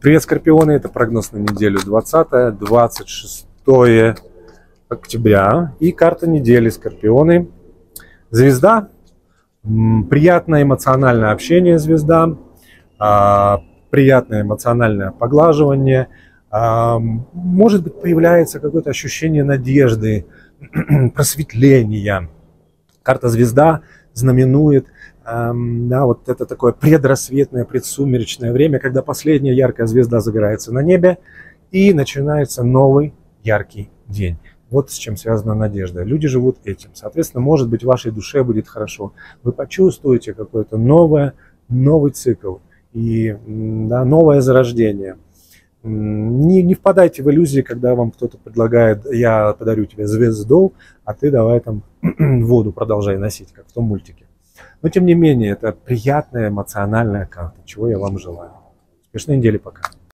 Привет, Скорпионы! Это прогноз на неделю 20-26 октября. И карта недели Скорпионы. Звезда. Приятное эмоциональное общение звезда. Приятное эмоциональное поглаживание. Может быть, появляется какое-то ощущение надежды, просветления. Карта звезда знаменует вот это такое предрассветное, предсумеречное время, когда последняя яркая звезда загорается на небе и начинается новый яркий день. Вот с чем связана надежда. Люди живут этим. Соответственно, может быть, в вашей душе будет хорошо. Вы почувствуете какой-то новый цикл и новое зарождение. Не впадайте в иллюзии, когда вам кто-то предлагает: я подарю тебе звезду, а ты давай там воду продолжай носить, как в том мультике. Но тем не менее, это приятная эмоциональная карта, чего я вам желаю. Успешной недели, пока.